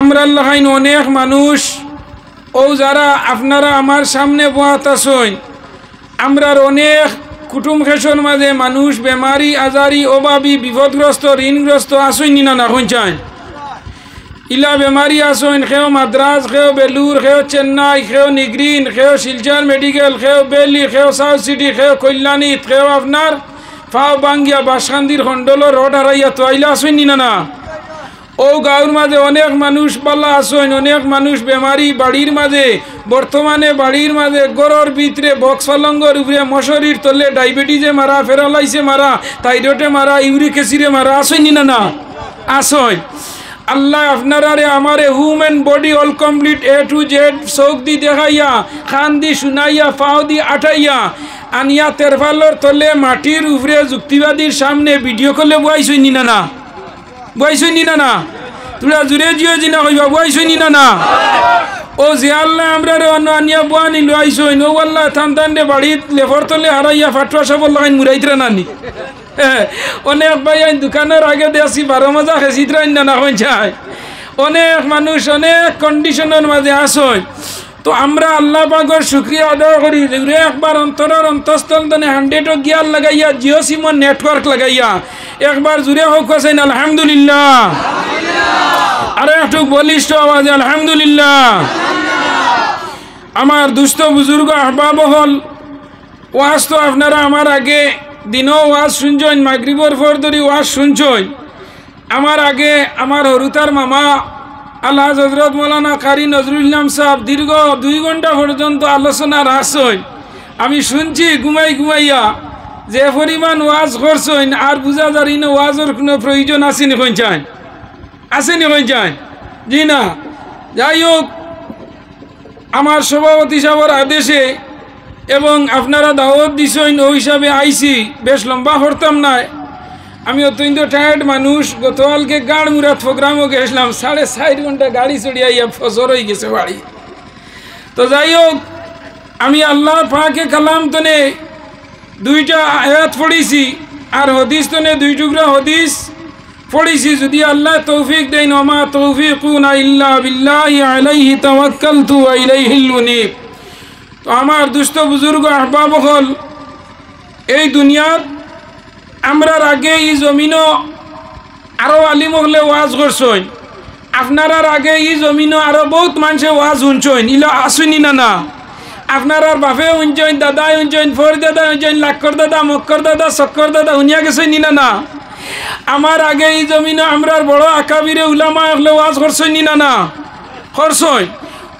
আমরা লাগাইন অনেক মানুষ ও যারা আপনারা আমার সামনে বহাত আছেন আমরার অনেক কুটুম খেসর মাঝে মানুষ বেমারি আজারি অভাবী বিপদগ্রস্ত ঋণগ্রস্ত আসেন না না চান ইলা বেমারি আসেন খেও মাদ্রাজ খেও বেলুর খেও চেন্নাই খেও নিগ্রিন খেও শিলচর মেডিকেল খেও বেলি খেও সাউথ সিটি খেও কল্যাণী খেও আপনার ফাও বাঙ্গিয়া বাসকান্দির খন্ডল রোড হারাইয়া তো আইলা আসেন না না ও গাঁর মাঝে অনেক মানুষ পাল্লা আসেন অনেক মানুষ বেমারি বাড়ির মাঝে বর্তমানে বাড়ির মাঝে গরর ভিতরে বক্স পালঙ্গর উপরে মশারির তলে ডায়াবেটিসে মারা ফেরালাইসে মারা থাইরয়েডে মারা ইউরিক অ্যাসিডে মারা আসেন না না আসেন আল্লাহ আপনারারে আমারে human body all complete A to Z চোখ দি দেখাইয়া খান দি শুনাইয়া পাও দি আঠাইয়া আনিয়া তেরফালর তলে মাটির উপরে যুক্তিবাদীর সামনে ভিডিও করলে বয়াইছই নি না বয়াইছই নি না তোরা জুড়ে জিও জিনা কইবা বয়াইছই নি না ও যে আল্লাহ আমরারে অন্য আনিয়া বয়ানি লইছই নো আল্লাহ থান দে বাড়িত লেফর তলে হারাইয়া ফাটুয়া সবল লাগাইন মুরাইতরা নানি অনেক ভাই দোকানের আগে দেখছি 12 মজা খেসিতরাই না হয়ে যায় অনেক মানুষ অনেক কন্ডিশনের মাঝে আসয় তো আমরা আল্লাহ পাকের শুকরিয়া আদায় করি যে একবার অন্তরের অন্তঃস্থল দনে 100 গিয়ার লাগাইয়া জিও সিম নেটওয়ার্ক লাগাইয়া একবার জুড়ে হোক আছেন আলহামদুলিল্লাহ আরে একটু বলিষ্ঠ আওয়াজে আলহামদুলিল্লাহ আমার দুস্থ বুজুর্গ আহবাব হল ওয়াজ তো আপনারা আমার আগে দিনও ওয়াজ শুনছেন মাগরিবর পর ধরে ওয়াজ শুনছেন আমার আগে আমার হরুতার মামা আল্লাহ হযরত মৌলানা কারি নজরুল ইসলাম সাহেব দীর্ঘ 2 ঘন্টা পর্যন্ত আলোচনা রাখছেন আমি শুনছি ঘুমাইয়া যে পরিমাণ ওয়াজ করছেন আর বুঝা যায় না ওয়াজের কোনো প্রয়োজন আসেনি কইছেন আসেনি কইছেন জি না যাই হোক আমার সভাপতি সাহেবের আদেশে এবং আপনারা দাওয়াত দিছেন ওই হিসাবে আইছি বেশ লম্বা করতাম না আমি অত্যন্ত টায়ার্ড মানুষ গতকালকে গাড় মুরাদ প্রোগ্রামও গেছিলাম 4.5 ঘন্টা গাড়ি চড়িয়া ফজর হয়ে গেছে বাড়ি তো যাই হোক আমি আল্লাহ পাকে কালাম তনে 2টা আয়াত পড়েছি আর হদিস তনে 2 টুকরা হদিস পড়েছি যদি আল্লাহ তৌফিক দেন ওমা তৌফিকুনা ইল্লা বিল্লাহি আলাইহি তাওয়াক্কালতু ওয়া ইলাইহিল মুনীব তো আমার দুস্থ বুজুর্গ আহবাব হল এই দুনিয়ার আমরার আগে এই জমিনও আরও আলিম হলে ওয়াজ করছেন আপনারার আগে এই জমিনও আরও বহুত মানুষে ওয়াজ শুনছেন ইলা আসুনি না আপনারার বাপে শুনছেন দাদাই শুনছেন ফর দাদা শুনছেন লাক্কর দাদা মক্কর দাদা চক্কর দাদা শুনিয়া গেছেন না আমার আগে এই জমিনও আমরার বড় আকাবিরে উলামা হলে ওয়াজ করছেন না করছেন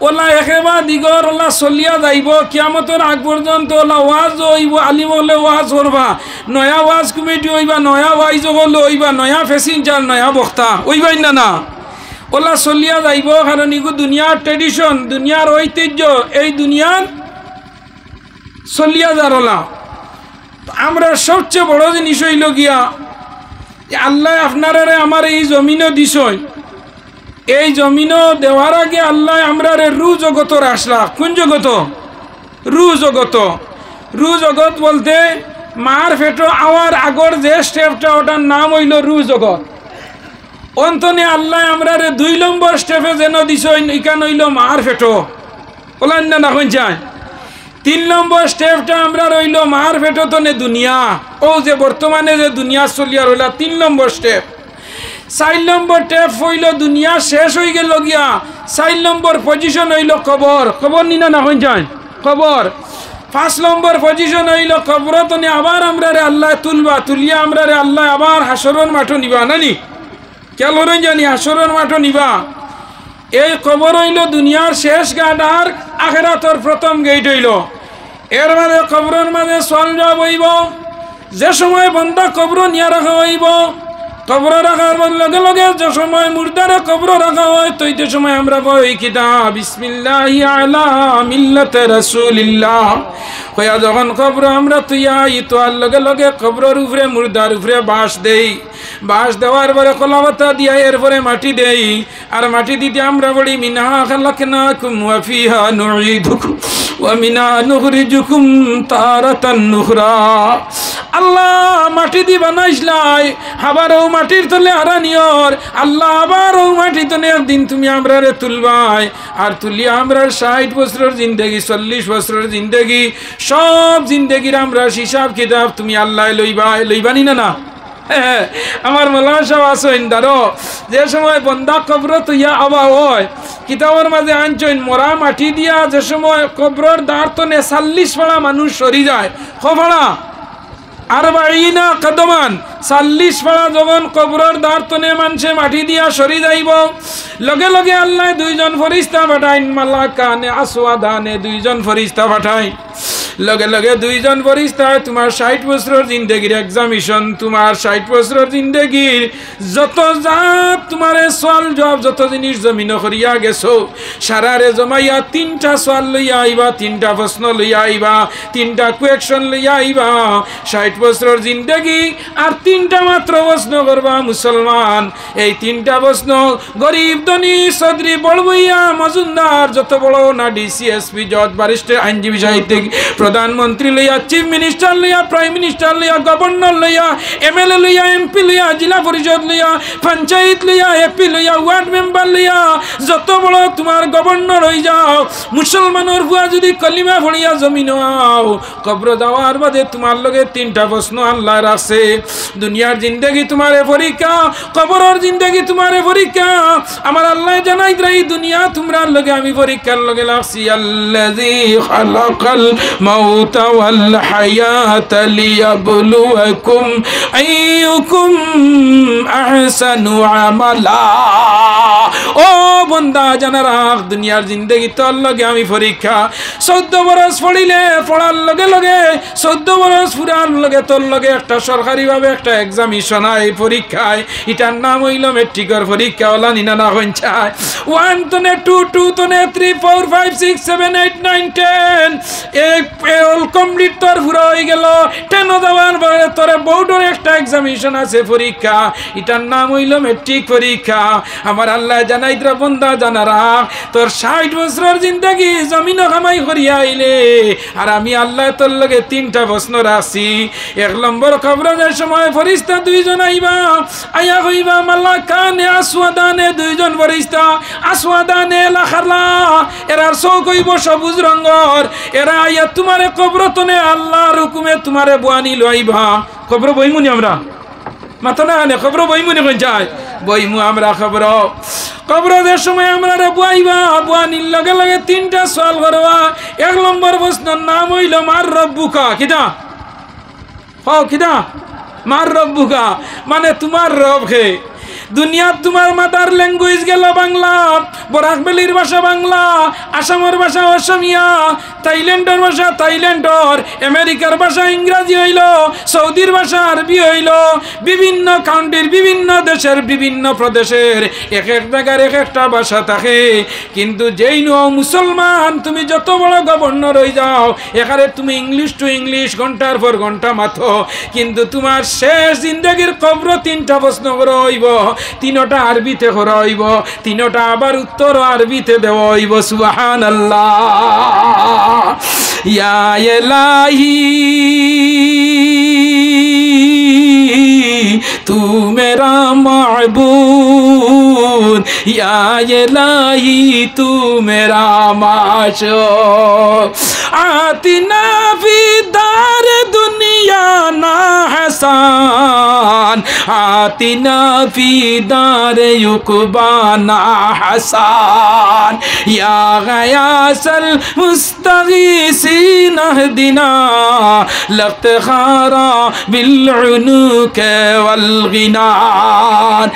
ওলা একেবারে দিগর ওলা চলিয়া যাইব কিয়ামতের আগ পর্যন্ত ওলা ওয়াজ হইব আলিম হলে ওয়াজ করবা নয়া ওয়াজ কমিটি হইবা নয়া ওয়াইজ হলে হইবা নয়া প্যাসেঞ্জার নয়া বক্তা হইবাই না ওলা চলিয়া যাইব কারণ এগুলো দুনিয়ার ট্রেডিশন দুনিয়ার ঐতিহ্য এই দুনিয়ার চলিয়া যার ওলা আমরা সবচেয়ে বড় জিনিস হইল গিয়া আল্লাহ আপনারা আমার এই জমিনও দিছই এই জমিনও দেওয়ার আগে আল্লাহ আমরা রু জগতর আসলা কোন জগত রু জগত বলতে মার ফেটো আওয়ার আগর যে স্টেপটা ওটার নাম হইল রু জগৎ অন্তনে আল্লাহ আমরা 2 নম্বর স্টেপে যেন দিছ ইকান হইল মার ফেটো বলেন না কোন চাই 3 নম্বর স্টেপটা আমরা রইল মার ফেটো তনে দুনিয়া ও যে বর্তমানে যে দুনিয়া চলিয়া রইলা 3 নম্বর স্টেপ 4 নম্বর টেপ হইল দুনিয়া শেষ হয়ে গেল গিয়া 4 নম্বর পজিশন হইল কবর নিনা না হয়ে যায় কবর 5 নম্বর পজিশন হইল কবর তনে আবার আমরা আল্লাহ তুলিয়া আমরা আল্লাহ আবার হাসরের মাঠে নিবা নানি কেন হরেন জানি হাসরের মাঠে নিবা এই কবর হইল দুনিয়ার শেষ ঘাট আর আখিরাতের প্রথম গেট হইল এর মাঝে কবরের মাঝে সওয়াল জবাব হইব যে সময় বান্দা কবর নিয়া রাখা হইব কবর রাখার লগে লগে যে সময় মুর্দারে কবর রাখা হয় তো এই সময় আমরা বই কিতাব বিসমিল্লাহি আলা মিল্লাতে রাসূলিল্লাহ কয়া যখন কবর আমরা তুইয়াই তো আর লগে লগে কবরের উপরে মুর্দার উপরে বাঁশ দেই বাঁশ দেওয়ার পরে কলাপাতা দিয়া এরপরে মাটি দেই আর মাটি দিতে আমরা বলি মিনহা খালাকনাকুম ওয়া ফিহা নুঈদুকুম ওয়া মিনহা নুখরিজুকুম তারাতান নুখরা আল্লাহ মাটি দি বানাইছলাই আবারও মাটির তলে হারানিয়র আল্লাহ আবারও মাটি তলে একদিন তুমি আমরারে তুলবাই আর তুলিয়া আমরা 60 বছরের জিন্দেগি 40 বছরের জিন্দেগি সব জিন্দেগির আমরা হিসাব কিতাব তুমি আল্লাহ লইবানি না আমার মৌলানা সাহেব আসেন দাঁড়ো যে সময় বন্দা কবর তুইয়া আবা হয় কিতাবের মাঝে আনছেন মরা মাটি দিয়া যে সময় কবরের দ্বার তনে 40 পাড়া মানুষ সরি যায় কপাড়া আর বাড়িনা কদমান 40 পাড়া যখন কবরের দ্বার তনে মানুষে মাটি দিয়া সরি যাইব লগে লগে আল্লাহ দুইজন ফরিস্তা পাঠাইন মালাকানে আসওয়াদানে দুইজন ফরিস্তা পাঠাইন লগে লগে দুইজন ফরিস্তা তোমার 60 বছরের জিন্দেগির এক্সামিশন তোমার 60 বছরের জিন্দেগির যত জাত তোমারে সওয়াল জবাব যত জিনিস জমিন করিয়া গেছো সারারে জমাইয়া 3টা সওয়াল লইয়া আইবা 3টা প্রশ্ন লইয়া আইবা 3টা কোয়েকশন লইয়া আইবা 60 বছরের জিন্দেগি আর 3টা মাত্র প্রশ্ন করবা মুসলমান এই 3টা প্রশ্ন গরিব ধনী চৌধুরী বড়বইয়া মজুমদার যত বড় না ডিসিএসপি জজ ব্যারিস্টার আইনজীবী সাহিত্যিক প্রধানমন্ত্রী লইয়া চিফ মিনিস্টার লইয়া প্রাইম মিনিস্টার লইয়া গভর্নর লইয়া এমএলএ লইয়া এমপি লইয়া জেলা পরিষদ লইয়া পঞ্চায়েত লইয়া এপি লইয়া ওয়ার্ড মেম্বার লইয়া যত বড় তোমার গভর্নর হই যাও মুসলমানের ভুয়া যদি কলিমা পড়িয়া জমিন আও কবর যাওয়ার বাদে তোমার লগে 3টা প্রশ্ন আল্লাহ রাখছে দুনিয়ার জিন্দেগি তোমারে পরীক্ষা কবরের জিন্দেগি তোমারে পরীক্ষা আমার আল্লাহ জানাই এই দুনিয়া তোমরা লগে আমি পরীক্ষার লগে লাগছি আল্লাযী খালাকাল মাউতা ওয়াল হায়াতা লিয়াবলুয়াকুম আইয়ুকুম আহসানু আমালা ও বন্দা জানা রাখ দুনিয়ার জিন্দেগি তোর লগে আমি পরীক্ষা 14 বরস পড়িলে পড়ার লগে লগে 14 বরস পুরার লগে তোর লগে একটা সরকারি ভাবে একটা এক্সামিশন হয় পরীক্ষায় এটার নাম হইল মেট্রিকের পরীক্ষা ওলা নিনা না হইছায় 1 তনে 2 2 তনে 3 4 5 6 7 8 9 10 এই অল কমপ্লিট তোর পুরো হয়ে গেল 10 দেওয়ার পরে তোর বোর্ডের একটা এক্সামিশন আছে পরীক্ষা এটার নাম হইল মেট্রিক পরীক্ষা আমার আল্লাহ জানাইতরা বন্দা জানারা তোর 60 বছরের জিন্দেগি জমিন কামাই করিয়া আইলে আর আমি আল্লাহ তোর লগে 3টা প্রশ্ন রাখছি 1 নম্বর কবরের সময় ফেরেশতা দুইজন আইবা আয়া কইবা মালাকানে আসওয়াদানে দুইজন ফেরেশতা আসওয়াদানে লাখারলা এরার সো কইব সবুজ রঙর এরা আয়া তোমারে কবরতনে আল্লাহর হুকুমে তোমারে বুয়ানি লইবা কবর বইমুনি আমরা মাথা না নে খবর বইমুনি কোন যায় বইমু আমরা কবরের সময় আমরা রে বুয়াইবা বুয়ানির লগে লগে 3টা সওয়াল করবা 1 নম্বর প্রশ্নের নাম হইল মার রব্বুকা কিটা কিটা মার রব্বুকা মানে তোমার রব কে দুনিয়া তোমার মাতার ল্যাঙ্গুয়েজ গেল বাংলা বরাকবেলির ভাষা বাংলা আসামের ভাষা অসমিয়া থাইল্যান্ডের ভাষা থাইল্যান্ডর আমেরিকার ভাষা ইংরেজি হইল সৌদির ভাষা আরবি হইল বিভিন্ন কান্ট্রির বিভিন্ন দেশের বিভিন্ন প্রদেশের এক এক জায়গার এক একটা ভাষা থাকে কিন্তু যেই নো মুসলমান তুমি যত বড় গভর্নর হয়ে যাও এখানে তুমি ইংলিশ টু ইংলিশ ঘন্টার পর ঘন্টা মাথো কিন্তু তোমার শেষ জিন্দেগির কবর 3টা প্রশ্ন করে হইব 3টা আরবিতে করা হইব 3টা আবার উত্তর আরবিতে দেওয়া হইব সুবহানাল্লাহ ইয়া ইলাহি तू मेरा माबूद या इलाही तू मेरा माशूक आतिना फी दार दुनिया ना हसान आतिना फी दार युकबा ना हसान या गयासल मुस्तगीसीन हदिना लफ्तखारा बिलउनुक वल গিনান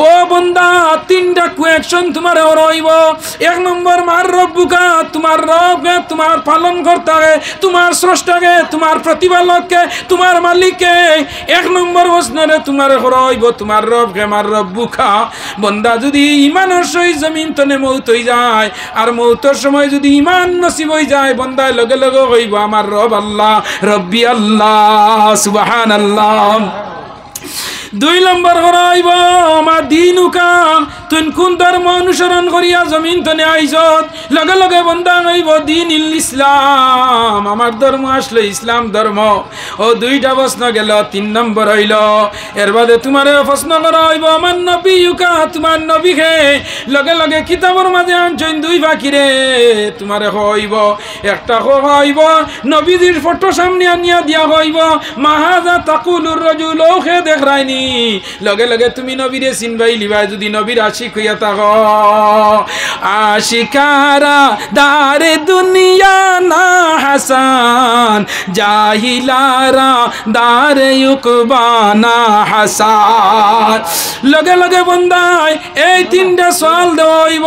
ও বন্দা 3টা কোয়েকশন তোমার রইব 1 নম্বর মার রব্বুকা তোমার রবকে তোমার পালন করতে হবে তোমার স্রষ্টাকে তোমার প্রতিপালককে তোমার মালিককে 1 নম্বর প্রশ্নে তোমার রইব তোমার রবকে মার রব্বুকা বন্দা যদি ঈমানের সহিত জমিন তনে মউত হই যায় আর মউতের সময় যদি ঈমান নসিব হই যায় বন্দা লগে লগে হইব আমার রব আল্লাহ রব্বি আল্লাহ সুবহানাল্লাহ 2 নম্বর হইব আমার দিনুকা তুই কোন ধর্ম অনুসরণ করিয়া জমিন তনে আইছত লগে লগে বন্দা হইব দিন ইসলাম আমার ধর্ম আসলে ইসলাম ধর্ম ও 2টা প্রশ্ন গেল 3 নম্বর হইল এর বাদে তোমারে প্রশ্ন করা হইব আমার নবীকা তোমার নবীকে লগে লগে কিতাবের মাঝে আনছেন 2 বাকিরে তোমারে হইব একটা হইব নবীজির ফটো সামনে আনিয়া দিয়া হইব মাহাজা তাকুলুর রাজুল ওকে দেখরাইনি লগে লগে তুমি নবীরে চিনবাই লিবা যদি নবীর আশিক হইয়া থাকো আশিকারা দারে দুনিয়া না হাসান জাহিলারা দারে উকবানা হাসান লগে লগে বন্দায় এই 3টা সওয়াল দেওয়াইব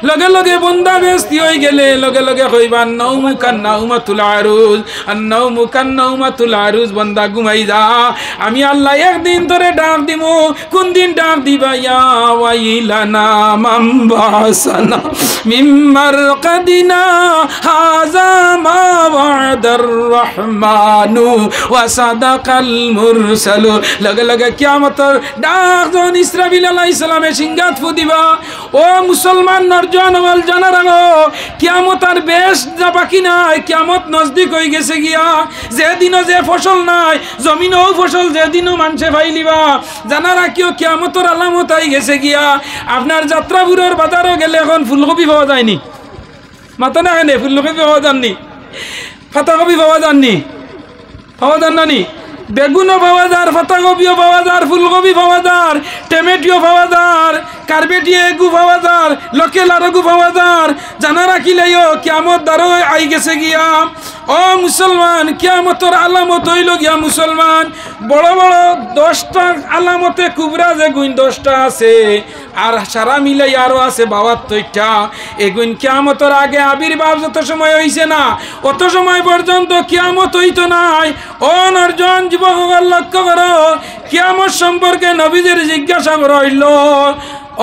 লগে লগে বন্দা বেস্তি হয়ে গেলে লগে লগে হইবা নৌমুকান নাউমাতুল আরুজ আর নৌমুকান নাউমাতুল আরুজ বন্দা ঘুমাই যা আমি আল্লাহ একদিন ধরে ডাক দিমু কোন দিন ডাক দিবা ইয়া ওয়াইলানা মামবাসানা মিম্মার কাদিনা হাযা মা ওয়াদার রহমানু ওয়া সাদাকাল মুরসালু লগে লগে কিয়ামতের ডাক যখন ইসরাফিল আলাইহিস সালামে সিংহাত ফু দিবা ও মুসলমান নরজন ওয়াল জানারাগো কিয়ামত আর বেশ যা বাকি নাই কিয়ামত নজদিক হয়ে গেছে গিয়া যেদিনও যে ফসল নাই জমিনও ফসল যেদিনও মানুষে ফাইলিবা জানারা কিও কিয়ামতের আলামত আই গেছে গিয়া আপনার যাত্রাপুরের বাজারও গেলে এখন ফুলকপি পাওয়া যায়নি মাথা না এনে ফুলকপি পাওয়া যাননি পাতাকপি পাওয়া যাননি পাওয়া যান নানি বেগুনও পাওয়া যার পাতাকপিও পাওয়া যার ফুলকপি পাওয়া যার টমেটো পাওয়া যার কার্বেটিয়া এগু পাওয়া যার লোকেল আরগু পাওয়া যার জানা রাখিলেও কিয়ামত দ্বারও আই গেছে গিয়া ও মুসলমান কিয়ামতের আলামত হইল গিয়া মুসলমান বড় বড় 10টা আলামতে কুবরা যে গুণ 10টা আছে আর সারা মিলাই আরো আছে 72টা এগুন কিয়ামতের আগে আবির্ভাব যত সময় হইছে না অত সময় পর্যন্ত কিয়ামত হইতো নাই ও নরজন যুবক লক্ষ্য করো কিয়ামত সম্পর্কে নবীদের জিজ্ঞাসা করা হইল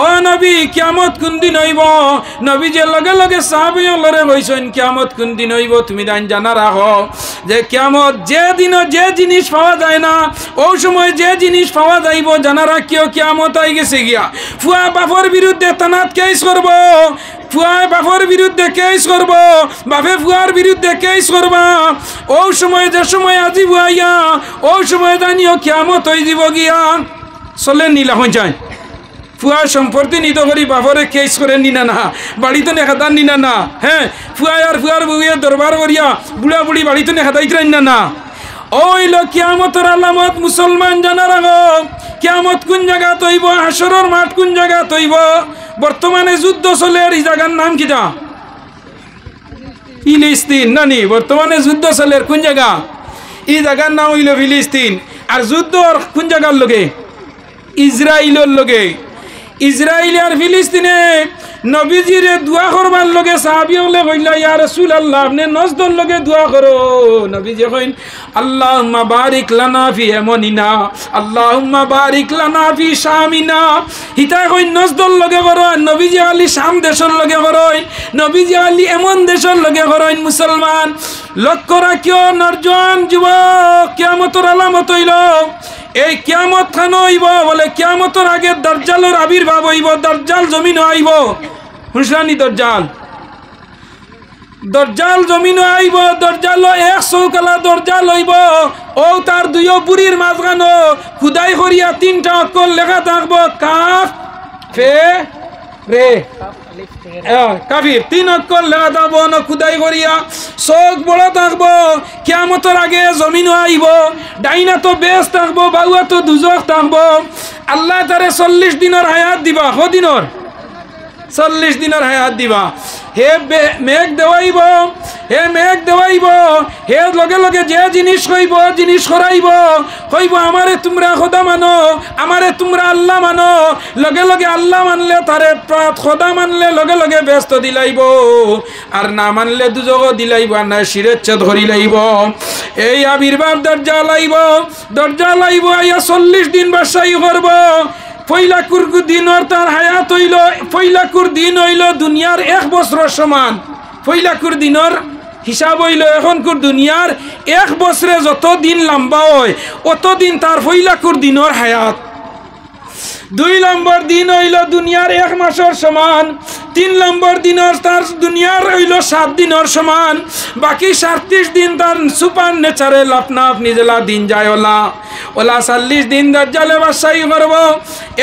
ও নবী কিয়ামত কোন দিন হইব নবী যে লগে লগে সাহাবীয়লরে কইছেন কিয়ামত কোন দিন হইব তুমি জানা রাখো যে কিয়ামত যে দিন যে জিনিস পাওয়া যায় না ওই সময় যে জিনিস পাওয়া যাইব জানা রাখিও কিয়ামত আই গেছে গিয়া ফুয়া বাপর বিরুদ্ধে তানাত কেস করব ফুয়া বাপর বিরুদ্ধে কেস করব বাপে ফুয়ার বিরুদ্ধে কেস করবা ওই সময় যে সময় আজি বুয়াইয়া ওই সময় জানিও কিয়ামত হই দিব গিয়া চলেন নিলা হই যায় ফুয়া সম্পত্তি নিত করি বাপরে কেস করে নিনা না বাড়িতে নেখাদান নিনা না হ্যাঁ ফুয়া আর ফুয়ার বউয়ে দরবার করিয়া বুড়া বুড়ি বাড়িতে নেখাদাইতরাই না ওইল কিয়ামতের আলামত মুসলমান জানা রাখো কিয়ামত কোন জায়গা তৈব হাসরের মাঠ কোন জায়গা তৈব বর্তমানে যুদ্ধ চলে এই জায়গার নাম কিটা ফিলিস্তিন নানি বর্তমানে যুদ্ধ চলে কোন জায়গা এই জায়গার নাম হইল ফিলিস্তিন আর যুদ্ধ কোন জায়গার লগে ইসরায়েলের লগে ইসরায়েল আর ফিলিস্তিনে নবীজিরে দোয়া করবার লগে সাহাবীওলে কইলা ইয়া রাসূলুল্লাহ আপনি নজদর লগে দোয়া করো নবীজি কইন আল্লাহুম্মা বারিক লানা ফি ইয়ামানিনা আল্লাহুম্মা বারিক লানা ফি শামিনা হিতা কইন নজদর লগে করো নবীজি আলী শাম দেশের লগে করো নবীজি আলী এমন দেশের লগে করো মুসলমান লক্ষ্য রাখিও নরজন যুবক কিয়ামতের আলামত হইল এই কিয়ামত খান হইব বলে কিয়ামতের আগে দাজ্জালের আবির্ভাব হইব দাজ্জাল জমিন আইব হুসরানি দরজাল জমিন আইব দরজাল এক চৌকালা দরজাল হইব ও তার 2 বুড়ির মাঝখানো খুদাই করিয়া 3টা অক্ষর লেখা থাকবো কাফ ফে রে কাফির 3 অক্ষর লেখা থাকবো না খুদাই করিয়া চোখ বড় থাকবো কিয়ামতের আগে জমিন আইব ডাইনা তো বেশ থাকবো বাউয়া তো দুজখ থাকবো আল্লাহ তারে 40 দিনের হায়াত দিবা কদিনের 40 দিনের হায়াত দিবা হে মেঘ দেওয়াইব হে মেঘ দেওয়াইব হে লগে লগে যে জিনিস কইব জিনিস করাইব কইব আমারে তোমরা খোদা মানো আমারে তোমরা আল্লাহ মানো লগে লগে আল্লাহ মানলে তারে খোদা মানলে লগে লগে ব্যস্ত দিলাইব আর না মানলে দুজগ দিলাইব আর না শিরের চেয়ে ধরি লাইব এই আবির্ভাব দরজা লাইব আইয়া 40 দিন বাসাই করব ফৈলাকুর দিনর তার হায়াত হইল ফৈলাকুর দিন হইল দুনিয়ার 1 বছরের সমান ফৈলাকুর দিনর হিসাব হইল এখনকুর দুনিয়ার 1 বছরে যত দিন লম্বা হয় অত দিন তার ফৈলাকুর দিনর হায়াত 2 নম্বর দিন হইল দুনিয়ার 1 মাসের সমান, 3 নম্বর দিন তার দুনিয়ার হইল 7 দিনের সমান, বাকি 37 দিন তার সুপার ন্যাচারাল আপনা আপনি জেলা দিন যায় ওলা 40 দিন দাজ্জালে বাদশাহী করব।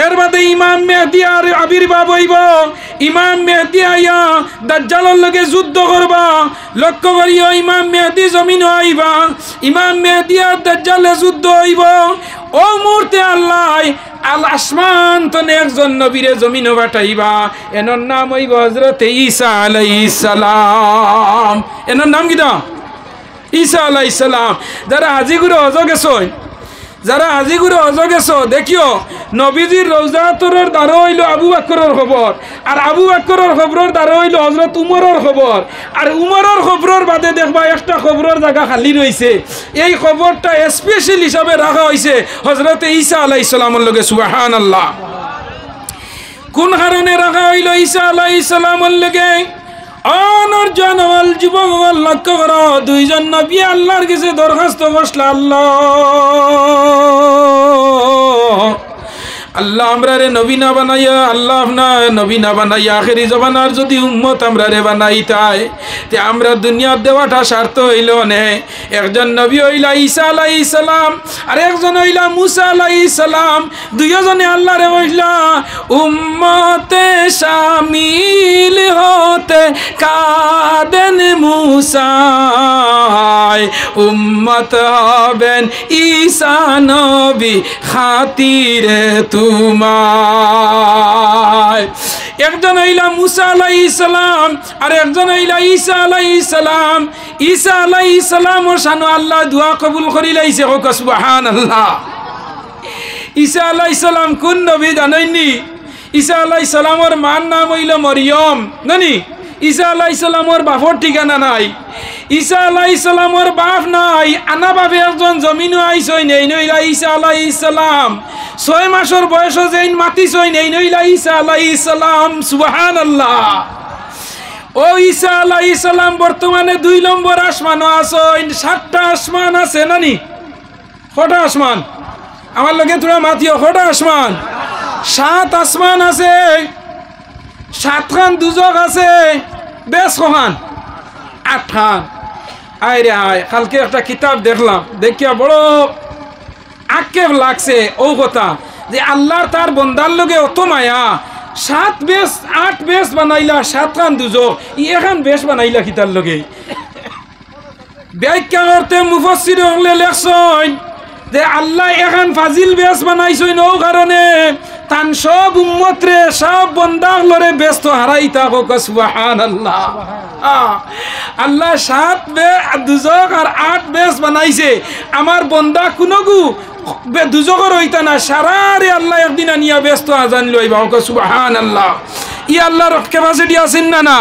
এর বাদে ইমাম মেহেদী আর আবির্ভাব হইব। ইমাম মেহেদী আইয়া দাজ্জালের লগে যুদ্ধ করবা। লক্ষ্য করিও ইমাম মেহেদী জমিন আইবা, ইমাম মেহেদী আর দাজ্জালে যুদ্ধ হইব। ও মুহূর্তে আল্লাহ আসমান তনে একজন নবীরে জমিন পাঠাইবা, এনার নাম হইব হযরত ঈসা আলাইহিস সালাম। এনার নাম কি দা? ঈসা আলাইহিস সালাম। যারা হাজিগুড়ে হজ গেছই, যারা হাজিগুড়ে হজ গেছো দেখিও নবীজির রওজাতুরের দ্বারা হইল আবু বকরের খবর, আর আবু বকরের খবরের দ্বারা হইল হযরত উমরের খবর, আর উমরের খবরের বাদে দেখবা একটা খবরের জায়গা খালি রয়েছে। এই খবরটা স্পেশাল হিসাবে রাখা হয়েছে হযরত ঈসা আলাইহিস সালামের লগে। সুবহানাল্লাহ। কোন কারণে রাখা হইল ঈসা আলাইহিস সালামের লগে? অনর জনওয়াল যুবক লক্ষ্য করো, 2 জন নবী আল্লাহর কাছে দরখাস্ত করছিল, আল্লাহ আমরা রে নবী না বানাইয়া, আল্লাহ আপনা নবী না বানাইয়া আখেরি জমানার যদি উম্মত আমরা রে বানাইতাই তে আমরা দুনিয়ার দেওয়াটা স্বার্থ হইল নে। একজন নবী হইলা ঈসা আলাইহিস সালাম, আর একজন হইলা মুসা আলাইহিস সালাম। 2 জনে আল্লাহ রে বললা উম্মতে শামিল হতে কাদেন মুসা, উম্মত হবেন ঈসা নবী খাতিরে তোমায়। একজন হইলা মুসা আলাইহিস সালাম, আর একজন হইলা ঈসা আলাইহিস সালাম। ঈসা আলাইহিস সালাম ও শানো আল্লাহ দোয়া কবুল করি লাইছে। হোক সুবহানাল্লাহ। ঈসা আলাইহিস সালাম কোন নবী জানেননি? ঈসা আলাইহিস সালামের মার নাম হইল মরিয়ম, জানি? ঈসা আলাইহিস সালামের বাপর ঠিকানা নাই। ঈসা আলাইহিস সালামের বাপ নাই, আনা বাপে একজন জমিন আইসই নেই নইলা ঈসা আলাইহিস সালাম। 6 মাসের বয়সে যেইন মাতিসই নেই নইলা ঈসা আলাইহিস সালাম। সুবহানাল্লাহ। ও ঈসা আলাইহিস সালাম বর্তমানে 2 নম্বর আসমানও আছেন। 7টা আসমান আছে নানি? কটা আসমান? আমার লগে তোরা মাতিও, কটা আসমান? 7 আসমান আছে। 7 খান দুজক আছে। বেশ কখান? 8 খান। আয় রে আয়, কালকে একটা কিতাব দেখলাম, দেখিয়া বড় আক্ষেপ লাগছে ও কথা যে আল্লাহর তার বন্দার লগে অত মায়া। 7 বেশ 8 বেশ বানাইলা, 7 খান দুজক, এখান বেশ বানাইলা কিতার লগে। ব্যাখ্যা করতে মুফাসসির হলে লেখছেন যে আল্লাহ এখান ফাজিল বেশ বানাইছেন ও কারণে তান সব উম্মতরে সব বন্দাগুলোরে ব্যস্ত হারাইতা। হোক সুবহানাল্লাহ। আল্লাহ 7 দুজক আর 8 বেশ বানাইছে। আমার বন্দা কোনগু দুজকর হইতা না, সারারে আল্লাহ একদিন আনিয়া ব্যস্ত আজান লইবা। হোক সুবহানাল্লাহ। ই আল্লাহর ক্যাপাসিটি আছেন না?